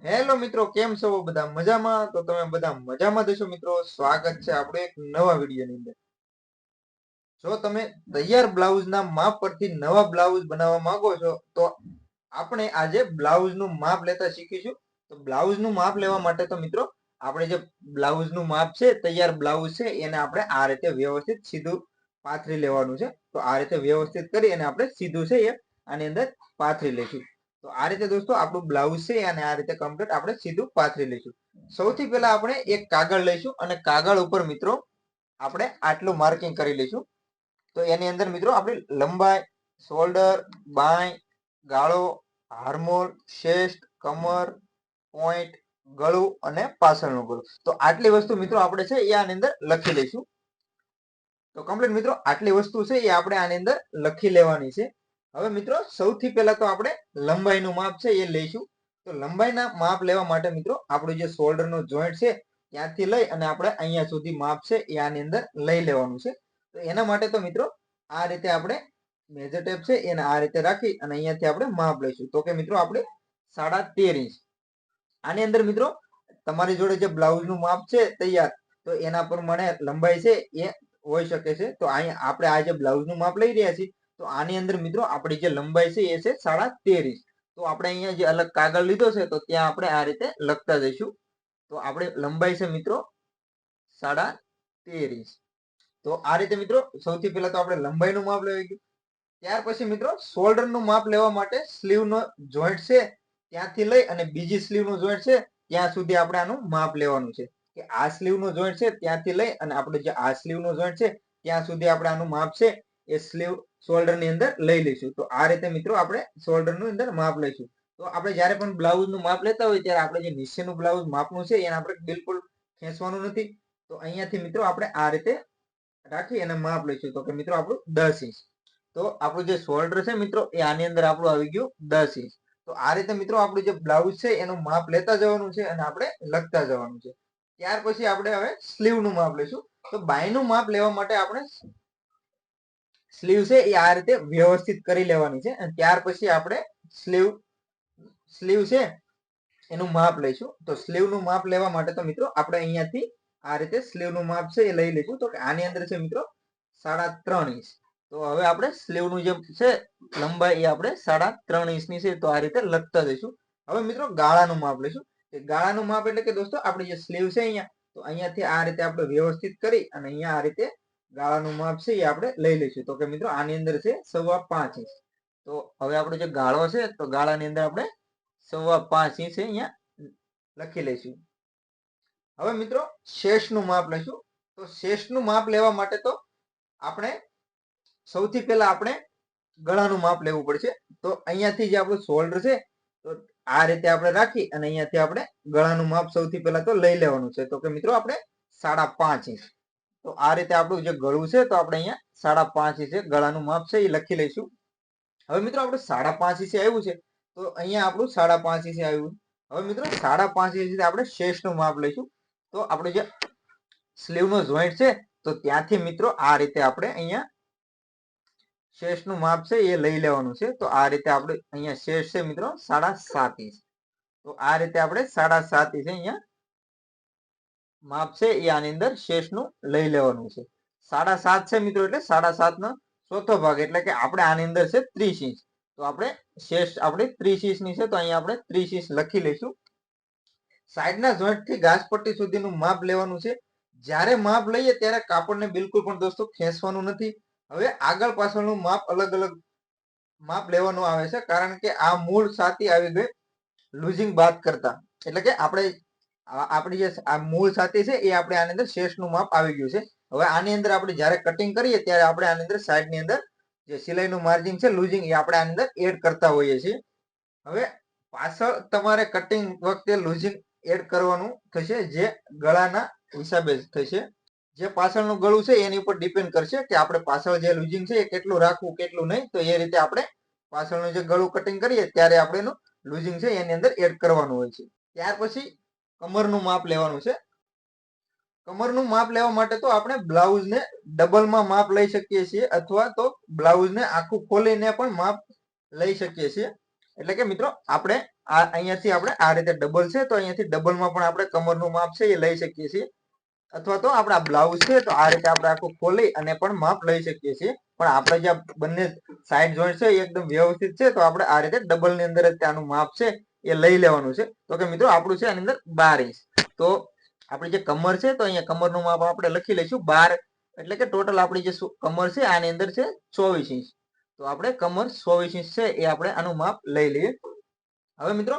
Hello મિત્રો, કેમ છો? બધા મજામાં? તો તમે બધા મજામાં દેશો મિત્રો. સ્વાગત છે આપણે એક નવા વિડીયોની અંદર. જો તમે તૈયાર બ્લાઉઝના માપ પરથી નવા બ્લાઉઝ બનાવવા માંગો છો તો આપણે આજે બ્લાઉઝનું માપ લેતા શીખીશું. તો બ્લાઉઝનું માપ લેવા માટે તો મિત્રો આપણે જે બ્લાઉઝનું માપ છે, તૈયાર બ્લાઉઝ છે, એને આપણે આ રીતે વ્યવસ્થિત સીધું પાથરી લેવાનું છે. તો આ રીતે વ્યવસ્થિત કરી અને આપણે સીધું છે એ આની અંદર પાથરી લઈશું. તો આ રીતે દોસ્તો આપણું બ્લાઉઝ છે અને આ રીતે કમ્પ્લીટ આપણે સીધું પાથરી લઈશું. સૌથી પહેલા આપણે એક કાગળ લઈશું અને કાગળ ઉપર મિત્રો આપણે આટલું માર્કિંગ કરી લઈશું. તો એની અંદર મિત્રો આપણી લંબાઈ, શોલ્ડર, બાંય, ગાળો, હાર્મોલ, શેસ્ટ, કમર, પોઈન્ટ, ગળું અને પાછળનું ગળું. તો આટલી વસ્તુ મિત્રો આપણે છે એ આની અંદર લખી લઈશું. તો કમ્પ્લીટ મિત્રો આટલી વસ્તુ છે એ આપણે આની અંદર લખી લેવાની છે. હવે મિત્રો સૌથી પહેલા તો આપણે લંબાઈનું માપ છે એ લઈશું. તો લંબાઈના માપ લેવા માટે મિત્રો આપણું જે શોલ્ડરનો જોઈન્ટ છે ત્યાંથી લઈ અને આપણે અહીંયા સુધી માપ છે એ આની અંદર લઈ લેવાનું છે. તો એના માટે તો મિત્રો આ રીતે આપણે મેજર ટેપ છે એને આ રીતે રાખી અને અહીંયાથી આપણે માપ લઈશું. તો કે મિત્રો આપણે 13.5 ઇંચ. આની અંદર મિત્રો તમારી જોડે જે બ્લાઉઝનું માપ છે તૈયાર, તો એના પ્રમાણે લંબાઈ છે એ હોઈ શકે છે. તો અહીંયા આપણે આ જે બ્લાઉઝનું માપ લઈ રહ્યા છીએ, તો આની અંદર મિત્રો આપણી જે લંબાઈ છે એ છે 13.5 ઇંચ. તો આપણે અહીંયા જે અલગ કાગળ લીધો છે તો ત્યાં આપણે આ રીતે લખતા જઈશું. તો આપણે લંબાઈ છે મિત્રો 13.5 ઇંચ. તો આ રીતે મિત્રો સૌથી પહેલા તો આપણે લંબાઈનું માપ લેવા ગયું. ત્યાર પછી મિત્રો શોલ્ડરનું માપ લેવા માટે સ્લીવનો જોઈન્ટ છે ત્યાંથી લઈ અને બીજી સ્લીવનું જોઈન્ટ છે ત્યાં સુધી આપણે આનું માપ લેવાનું છે. કે આ સ્લીવનું જોઈન્ટ છે ત્યાંથી લઈ અને આપણે જે આ સ્લીવનું જોઈન્ટ છે ત્યાં સુધી આપણે આનું માપ છે એ સ્લીવ શોલ્ડરની અંદર લઈ લઈશું. તો આ રીતે મિત્રો આપણે શોલ્ડરનું અંદર માપ લઈશું. તો આપણે જ્યારે પણ બ્લાઉઝનું માપ લેતા હોય ત્યારે આપણે જે નીચેનું બ્લાઉઝ માપનું છે એને આપણે બિલકુલ ખેંચવાનું નથી. તો અહીંયાથી મિત્રો આપણે આ રીતે રાખી અને માપ લઈશું. તો કે મિત્રો આપણું 10 ઇંચ. તો આપણું જે શોલ્ડર છે મિત્રો એ આની અંદર આપણું આવી ગયું 10 ઇંચ. તો આ રીતે મિત્રો આપણું જે બ્લાઉઝ છે એનું માપ લેતા જવાનું છે અને આપણે લખતા જવાનું છે. ત્યાર પછી આપણે હવે સ્લીવનું માપ લઈશું. તો બાયનું માપ લેવા માટે આપણે સ્લીવ છે એ આ રીતે વ્યવસ્થિત કરી લેવાની છે અને ત્યાર પછી આપણે સ્લીવ છે એનું માપ લઈશું. તો સ્લીવનું માપ લેવા માટે તો મિત્રો આપણે અહીંયાથી આ રીતે સ્લીવનું માપ છે એ લઈ લઈશું. તો કે આની અંદર છે મિત્રો 3.5 ઇંચ. તો હવે આપણે સ્લીવનું જે છે લંબાઈ એ આપણે 3.5 ઇંચની છે. તો આ રીતે લખતા જઈશું. હવે મિત્રો ગાળાનું માપ લઈશું. ગાળાનું માપ એટલે કે દોસ્તો આપણી જે સ્લીવ છે અહીંયા, તો અહીંયાથી આ રીતે આપણે વ્યવસ્થિત કરી અને અહીંયા આ રીતે ગાળાનું માપ છે એ આપણે લઈ લઈશું. તો કે મિત્રો આની અંદર છે 5.25 ઇંચ. તો હવે આપણો જે ગાળો છે તો ગાળાની અંદર આપણે 5.25 ઇંચ અહીંયા લખી લઈશું. હવે મિત્રો શેષનું માપ લઈશું. તો શેષનું માપ લેવા માટે તો આપણે સૌથી પહેલા આપણે ગળાનું માપ લેવું પડશે. તો અહીંયાથી જે આપણું શોલ્ડર છે તો આ રીતે આપણે રાખી અને અહીંયાથી આપણે ગળાનું માપ સૌથી પહેલા તો લઈ લેવાનું છે. તો કે મિત્રો આપણે 5.5 ઇંચ. તો આ રીતે આપણું જે ગળું છે તો આપણે અહીંયા 5.5 ઇંચ ગળાનું માપ છે એ લખી લઈશું. હવે મિત્રો આપણે 5.5 ઇંચ આવ્યું છે તો અહીંયા આપણું 5.5 ઇંચ આવ્યું. હવે મિત્રો 5.5 ઇંચ આપણે શેષનું માપ લઈશું. તો આપણું જે સ્લીવનો જોઈન્ટ છે તો ત્યાંથી મિત્રો આ રીતે આપણે અહીંયા શેષનું માપ છે એ લઈ લેવાનું છે. તો આ રીતે આપણે અહીંયા શેષ છે મિત્રો 7.5 ઇંચ. તો આ રીતે આપણે 7.5 ઇંચ અહીંયા માપ છે એ આની અંદર શેષનું લઈ લેવાનું છે. 7.5 છે મિત્રો એટલે 7.5 નો ચોથો ભાગ એટલે કે આપણે આની અંદર છે 30 ઇંચ. તો આપણે શેષ આપણે 30 ઇંચની છે તો અહીંયા આપણે 30 ઇંચ લખી લઈશું. સાઈડના જોઈન્ટથી ગાજપટ્ટી સુધીનું માપ લેવાનું છે. જ્યારે માપ લઈએ ત્યારે કાપડને બિલકુલ પણ દોસ્તો ખેંચવાનું નથી. હવે આગળ પાછળનું માપ અલગ અલગ માપ લેવાનું આવે છે, કારણ કે આ મૂળ છાતી આવી ગઈ લૂઝિંગ બાદ કરતા. એટલે કે આપણે આપણી જે આ મૂળ છાતી છે એ આપણે આની અંદર શેષનું માપ આવી ગયું છે. હવે આની અંદર આપણે જ્યારે કટિંગ કરીએ ત્યારે આપણે આની અંદર સાઈડની અંદર જે સિલાઈનું માર્જિન છે લૂઝિંગ એ આપણે આની અંદર એડ કરતા હોઈએ છીએ. હવે પાછળ તમારે કટિંગ વખતે લૂઝિંગ એડ કરવાનું થશે, જે ગળાના હિસાબે થશે. જે પાછળનું ગળું છે એની ઉપર ડિપેન્ડ કરશે કે આપણે પાછળ જે લૂઝિંગ છે એ કેટલું રાખવું કેટલું નહીં. તો એ રીતે આપણે પાછળનું જે ગળું કટિંગ કરીએ ત્યારે આપણે એનું લૂઝિંગ છે એની અંદર એડ કરવાનું હોય છે. ત્યાર પછી કમરનું માપ લેવાનું છે. કમરનું માપ લેવા માટે તો આપણે બ્લાઉઝને ડબલમાં માપ લઈ શકીએ છીએ અથવા તો બ્લાઉઝને આખું ખોલીને પણ માપ લઈ શકીએ છીએ. એટલે કે મિત્રો આપણે અહીંયાથી આપણે આ રીતે ડબલ છે તો અહીંયાથી ડબલમાં પણ આપણે કમરનું માપ છે એ લઈ શકીએ છીએ, અથવા તો આપણા બ્લાઉઝ છે તો આ રીતે આપણે આખું ખોલી અને પણ માપ લઈ શકીએ છીએ. પણ આપણે જે બંને સાઈડ જોઈન્ટ છે એકદમ વ્યવસ્થિત છે તો આપણે આ રીતે ડબલ ની અંદર જ ત્યાંનું માપ છે એ લઈ લેવાનું છે. તો કે મિત્રો આપણું છે આની અંદર 12 ઇંચ. તો આપણી જે કમર છે તો અહીંયા કમરનું માપ આપણે લખી લઈશું 12, એટલે કે ટોટલ આપણી જે કમર છે આની અંદર છે 24 ઇંચ. તો આપણે કમર 24 ઇંચ છે એ આપણે આનું માપ લઈ લઈએ. હવે મિત્રો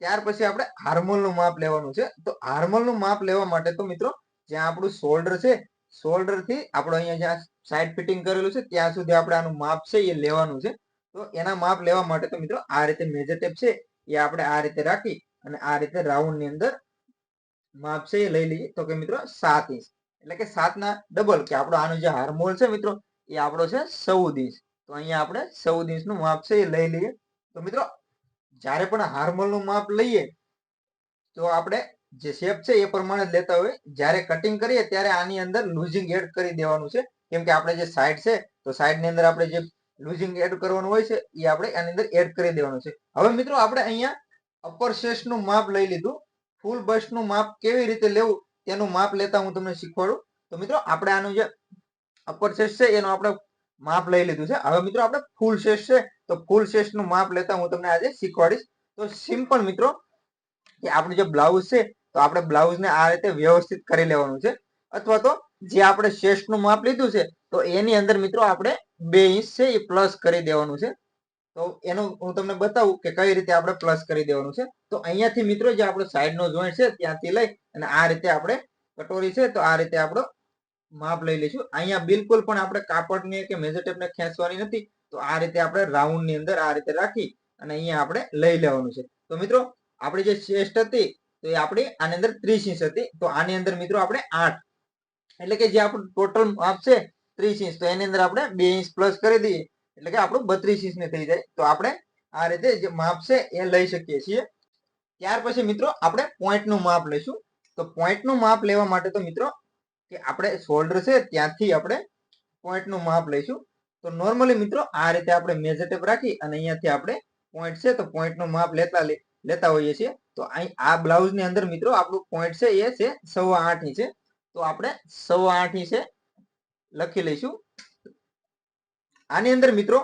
ત્યાર પછી આપણે હાર્મોલનું માપ લેવાનું છે. તો હાર્મોલનું માપ લેવા માટે તો મિત્રો જ્યાં આપણું શોલ્ડર છે, શોલ્ડર થી આપણે અહીંયા જ્યાં સાઈડ ફિટિંગ કરેલું છે ત્યાં સુધી આપણે આનું માપ છે એ લેવાનું છે. તો એના માપ લેવા માટે તો મિત્રો આ રીતે મેજર ટેપ છે એ આપણે આ રીતે રાખી અને આ રીતે રાઉન્ડ ની અંદર માપ છે એ લઈ લઈએ. તો કે મિત્રો 7 ઇંચ, એટલે કે 7 ના ડબલ, કે આપણો આનો જે હાર્મોલ છે મિત્રો એ આપણો છે 14 ઇંચ. તો અહીંયા આપણે 14 ઇંચ નું માપ છે એ લઈ લઈએ. તો મિત્રો જ્યારે પણ હાર્મોલ નું માપ લઈએ તો આપણે જે શેપ છે એ પ્રમાણે જ લેતા હોય. જ્યારે કટિંગ કરીએ ત્યારે આની અંદર લુઝિંગ એડ કરી દેવાનું છે, કેમ કે આપણે જે સાઈડ છે તો સાઈડ ની અંદર આપણે જે લુઝિંગ એડ કરવાનું હોય છે એ આપણે આની અંદર એડ કરી દેવાનું છે. હવે મિત્રો આપણે અહીંયા અપર શેસ્ટ નું માપ લઈ લીધું. ફૂલ બસ્ટ નું માપ કેવી રીતે લેવું તેનું માપ લેતા હું તમને શીખવાડું. તો મિત્રો આપણે આનું જે અપર શેસ્ટ છે એનું આપણે માપ લઈ લીધું છે. હવે મિત્રો આપણે ફૂલ શેસ્ટ છે તો ફૂલ શેસ્ટ નું માપ લેતા હું તમને આજે શીખવાડીશ. તો સિમ્પલ મિત્રો કે આપણું જે બ્લાઉઝ છે તો આપણે બ્લાઉઝ ને આ રીતે વ્યવસ્થિત કરી લેવાનું છે, અથવા તો જે આપણે શેસ્ટ નું માપ લીધું છે તો એની અંદર મિત્રો આપણે 2 ઇંચ છે એ પ્લસ કરી દેવાનું છે. તો એનું હું તમને બતાવું કે કઈ રીતે આપણે પ્લસ કરી દેવાનું છે. તો અહીંયાથી મિત્રો જે આપણો સાઈડ નો જોઈન્ટ છે ત્યાંથી લઈ અને આ રીતે આપણે કટોરી છે તો આ રીતે આપણો માપ લઈ લઈશું. અહીંયા બિલકુલ પણ આપણે કાપડને કે મેજર ટેપ ને ખેંચવાની નથી. તો આ રીતે આપણે રાઉન્ડ ની અંદર આ રીતે રાખી અને અહીંયા આપણે લઈ લેવાનું છે. તો મિત્રો આપણી જે ચેસ્ટ હતી તો એ આપણી આની અંદર 30 ઇંચ હતી. તો આની અંદર મિત્રો આપણે 8, એટલે કે જે આપણું ટોટલ માપ છે 30 ઇંચ, તો એની અંદર આપણે 2 ઇંચ પ્લસ કરી દઈએ એટલે કે આપણું 32 ઇંચ ને થઈ જાય. તો આપણે આ રીતે જે માપ છે એ લઈ શકીએ છીએ. ત્યાર પછી મિત્રો આપણે પોઈન્ટ નું માપ લઈશું. તો પોઈન્ટ નું માપ લેવા માટે તો મિત્રો કે આપણે શોલ્ડર છે ત્યાંથી આપણે પોઈન્ટ નું માપ લઈશું. તો નોર્મલી મિત્રો આ રીતે આપણે મેજર ટેપ રાખી અને અહીંયાથી આપણે પોઈન્ટ છે તો પોઈન્ટ નું માપ લેતા હોઈએ છીએ. તો અહીં આ બ્લાઉઝ ની અંદર મિત્રો આપણું પોઈન્ટ છે એ છે 8.25 ઇંચ છે. તો આપણે 8.25 ઇંચ લખી લઈશું. આની અંદર મિત્રો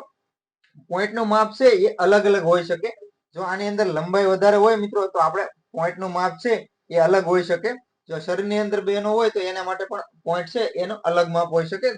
પોઈન્ટ નું માપ છે એ અલગ અલગ હોઈ શકે. જો આની અંદર લંબાઈ વધારે હોય મિત્રો તો આપણે પોઈન્ટ નું માપ છે એ અલગ હોઈ શકે. જો શરીરની અંદર બેનો હોય તો એના માટે પણ પોઈન્ટ છે એનો અલગ માપ હોઈ શકે.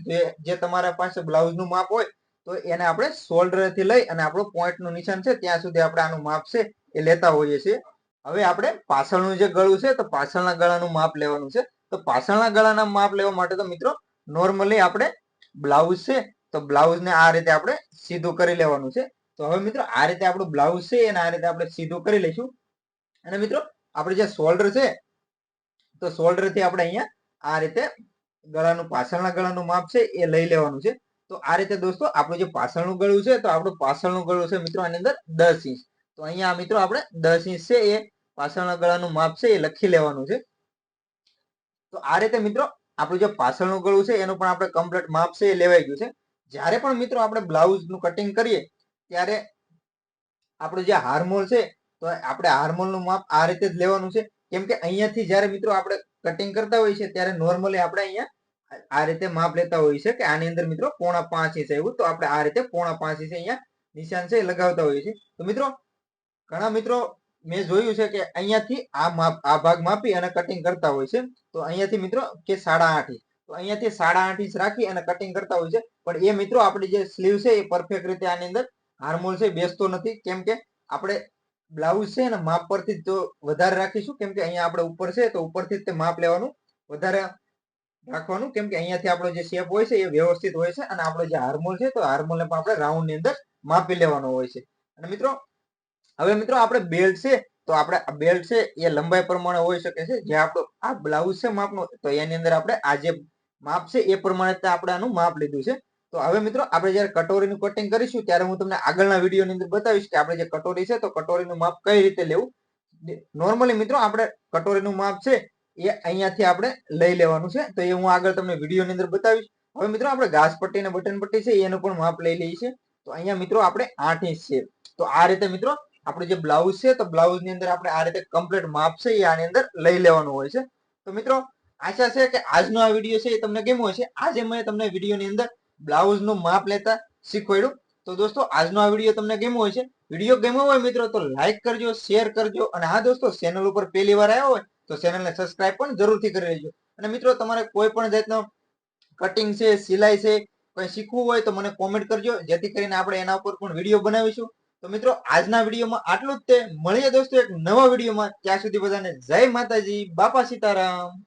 જે તમારા પાસે બ્લાઉઝ નું માપ હોય તો એને આપણે શોલ્ડર થી લઈ અને આપણું પોઈન્ટ નું નિશાન છે ત્યાં સુધી આપણે આનું માપ છે એ લેતા હોઈએ છીએ. હવે આપણે પાછળનું જે ગળું છે તો પાછળના ગળાનું માપ લેવાનું છે. તો પાછળના ગળાના માપ લેવા માટે તો મિત્રો નોર્મલી આપણે બ્લાઉઝ છે તો બ્લાઉઝ ને આ રીતે આપણે સીધું કરી લેવાનું છે. તો હવે મિત્રો આ રીતે આપણું બ્લાઉઝ છે અને આ રીતે આપણે સીધું કરી લઈશું. અને મિત્રો આપણે જે શોલ્ડર છે તો શોલ્ડર થી આપણે અહીંયા આ રીતે પાછળના ગળાનું માપ છે એ લઈ લેવાનું છે. તો આ રીતે દોસ્તો આપણું જે પાછળનું ગળું છે તો આપણું પાછળનું ગળું છે મિત્રો આની અંદર 10 ઇંચ. તો અહીંયા મિત્રો આપણે 10 ઇંચ છે એ પાછળના ગળાનું માપ છે એ લખી લેવાનું છે. તો આ રીતે મિત્રો આપણું જે પાછળનું ગળું છે એનું પણ આપણે કમ્પ્લીટ માપ છે એ લેવાઈ ગયું છે. જ્યારે પણ મિત્રો આપણે બ્લાઉઝ નું કટિંગ કરીએ ત્યારે આપણું જે હાર્મોલ છે તો આપણે હાર્મોલ નું માપ આ રીતે જ લેવાનું છે. કેમ કે અહીંયાથી જ્યારે મિત્રો આપણે કટિંગ કરતા હોઈએ છીએ ત્યારે નોર્મલી આપણે અહીંયા આ રીતે માપ લેતા હોઈએ છીએ કે આની અંદર મિત્રો 4.5 ઇંચ આવ્યું, તો આપણે આ રીતે 4.5 ઇંચ અહીંયા નિશાન છે લગાવતા હોઈએ છીએ. તો મિત્રો ઘણા મિત્રો મેં જોયું છે કે અહીંયાથી આ ભાગ માપી અને કટિંગ કરતા હોય છે. તો અહીંયાથી મિત્રો કે 8.5 ઇંચ, તો અહીંયાથી 8.5 ઇંચ રાખી અને કટિંગ કરતા હોય છે. પણ એ મિત્રો આપણી જે સ્લીવ છે એ પરફેક્ટ રીતે આની અંદર હાર્મોલ છે બેસતો નથી. કેમ કે આપણે બ્લાઉઝ છે ને માપ પરથી તો વધારે રાખીશું, કેમ કે અહીંયા આપણે ઉપર છે તો ઉપરથી તે માપ લેવાનું વધારે રાખવાનું, કેમ કે અહીંયાથી આપણો જે શેપ હોય છે એ વ્યવસ્થિત હોય છે અને આપણો જે હાર્મોલ છે તો હાર્મોલને પણ આપણે રાઉન્ડ ની અંદર માપી લેવાનો હોય છે. અને મિત્રો હવે મિત્રો આપણે બેલ્ટ છે તો આપણે બેલ્ટ છે એ લંબાઈ પ્રમાણે હોઈ શકે છે. જે આપણો આ બ્લાઉઝ છે માપનો તો એની અંદર આપણે આ જે માપ છે એ પ્રમાણે આપણે આનું માપ લીધું છે. તો હવે મિત્રો આપણે જયારે કટોરીનું કટિંગ કરીશું ત્યારે હું તમને આગળના વિડીયોની અંદર બતાવીશ કે આપણે જે કટોરી છે તો કટોરીનું માપ કઈ રીતે લેવું. નોર્મલી મિત્રો આપણે કટોરીનું માપ છે એ અહીંયાથી આપણે લઈ લેવાનું છે. તો એ હું આગળ તમને વિડીયોની અંદર બતાવીશ. હવે મિત્રો આપણે ઘાસ પટ્ટી અને બટન પટ્ટી છે એનું પણ માપ લઈ લઈએ છીએ. તો અહીંયા મિત્રો આપણે 8 ઇંચ છે. તો આ રીતે મિત્રો આપણું જે બ્લાઉઝ છે તો બ્લાઉઝ ની અંદર આપણે આ રીતે કમ્પ્લીટ માપ છે એ આની અંદર લઈ લેવાનું હોય છે. તો મિત્રો આશા છે કે આજનો આ વિડીયો છે એ તમને ગમ્યો હશે. આજે મેં તમને વિડીયોની અંદર બ્લાઉઝ નું માપ લેતા શીખવાડ્યું. તો દોસ્તો આજનો આ વિડીયો તમને ગમ્યો હોય છે. વિડીયો ગમ્યો હોય મિત્રો તો લાઈક કરજો, શેર કરજો, અને હા દોસ્તો ચેનલ ઉપર પહેલી વાર આવ્યા હોય તો ચેનલને સબસ્ક્રાઇબ પણ જરૂરથી કરી લેજો. અને મિત્રો તમારે કોઈ પણ જાતનો કટિંગ છે, સિલાઈ છે, કોઈ શીખવું હોય તો મને કોમેન્ટ કરજો, જેથી કરીને આપણે એના ઉપર પણ વિડીયો બનાવીશું. તો મિત્રો આજના વિડીયોમાં આટલું જ તે. મળીએ દોસ્તો એક નવા વિડીયોમાં. ત્યાં સુધી બધાને જય માતાજી, બાપા સીતારામ.